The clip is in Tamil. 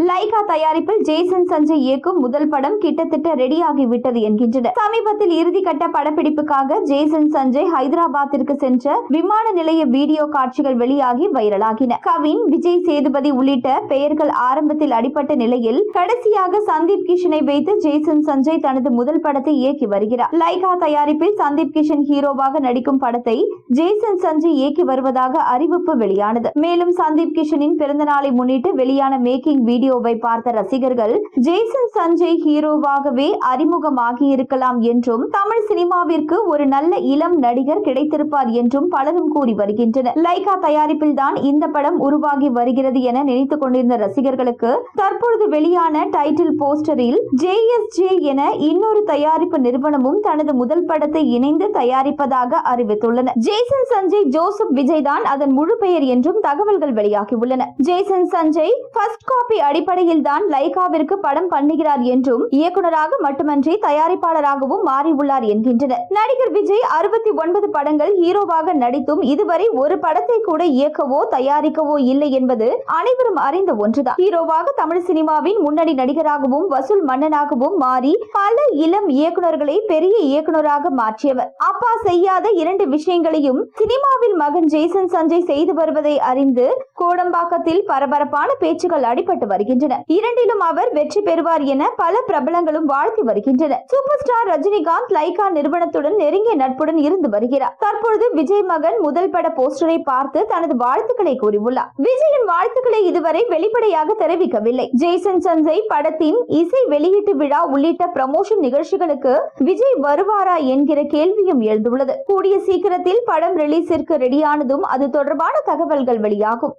லைகா தயாரிப்பில் ஜேசன் சஞ்சய் இயக்கும் முதல் படம் கிட்டத்தட்ட ரெடியாகிவிட்டது என்கின்றனர். சமீபத்தில் இறுதிக்கட்ட படப்பிடிப்புக்காக ஜேசன் சஞ்சய் ஹைதராபாத்திற்கு சென்ற விமான நிலைய வீடியோ காட்சிகள் வெளியாகி வைரலாகின. கவின், விஜய் சேதுபதி உள்ளிட்ட பெயர்கள் ஆரம்பத்தில் அடிபட்ட நிலையில் கடைசியாக சந்தீப் கிஷனை வைத்து ஜேசன் சஞ்சய் தனது முதல் படத்தை இயக்கி வருகிறார். லைகா தயாரிப்பில் சந்தீப் கிஷன் ஹீரோவாக நடிக்கும் படத்தை ஜேசன் சஞ்சய் இயக்கி வருவதாக அறிவிப்பு வெளியானது. மேலும் சந்தீப் கிஷனின் பிறந்த நாளை முன்னிட்டு வெளியான மேக்கிங் வீடியோவை பார்த்த ரசிகர்கள் ஜேசன் சஞ்சய் ஹீரோவாகவே அறிமுகமாகியிருக்கலாம் என்றும் தமிழ் சினிமாவிற்கு ஒரு நல்ல இளம் நடிகர் கிடைத்திருப்பார் என்றும் பலரும் கூறி வருகின்றனர். லைகா தயாரிப்பில் தான் இந்த படம் உருவாகி வருகிறது என நினைத்துக் கொண்டிருந்த ரசிகர்களுக்கு தற்பொழுது வெளியான டைட்டில் போஸ்டரில் JSJ என இன்னொரு தயாரிப்பு நிறுவனமும் தனது முதல் படத்தை இணைந்து தயாரிப்பதாக அறிவித்துள்ளனர். ஜேசன் சஞ்சய் ஜோசப் விஜய் தான் அதன் முழு பெயர் என்றும் தகவல்கள் வெளியாகியுள்ளன. ஜேசன் சஞ்சய் ஃபர்ஸ்ட் காப்பி அடிப்படையில் தான் லைகாவிற்கு படம் பண்ணுகிறார் என்றும் இயக்குநராக மட்டுமன்றி தயாரிப்பாளராகவும் மாறியுள்ளார் என்கின்றனர். நடிகர் விஜய் 69 படங்கள் ஹீரோவாக நடித்தும் இதுவரை ஒரு படத்தை கூட இயக்கவோ தயாரிக்கவோ இல்லை என்பது அனைவரும் அறிந்த ஒன்றுதான். ஹீரோவாக தமிழ் சினிமாவின் முன்னணி நடிகராகவும் வசூல் மன்னனாகவும் மாறி பல இளம் இயக்குநர்களை பெரிய இயக்குநராக மாற்றியவர். அப்பா செய்யாத 2 விஷயங்களையும் சினிமாவில் மகன் ஜேசன் சஞ்சய் செய்து வருவதை அறிந்து கோடம்பாக்கத்தில் பரபரப்பான பேச்சுகள் அடிபட்டு வருகின்றன. இரண்டிலும் அவர் வெற்றி பெறுவார் என பல பிரபலங்களும் வாழ்த்தி வருகின்றனர். சூப்பர் ஸ்டார் ரஜினிகாந்த் லைகா நிறுவனத்துடன் நெருங்கிய நட்புடன் இருந்து வருகிறார். தற்பொழுது விஜய் மகன் முதல் பட போஸ்டரை பார்த்து தனது வாழ்த்துக்களை கூறியுள்ளார். விஜயின் வாழ்த்துக்களை இதுவரை வெளிப்படையாக தெரிவிக்கவில்லை. ஜேசன் சஞ்சய் படத்தின் இசை வெளியீட்டு விழா உள்ளிட்ட ப்ரமோஷன் நிகழ்ச்சிகளுக்கு விஜய் வருவாரா என்கிற கேள்வியும் எழுந்துள்ளது. கூடிய சீக்கிரத்தில் படம் ரிலீஸிற்கு ரெடியானதும் அது தொடர்பான தகவல்கள் வெளியாகும்.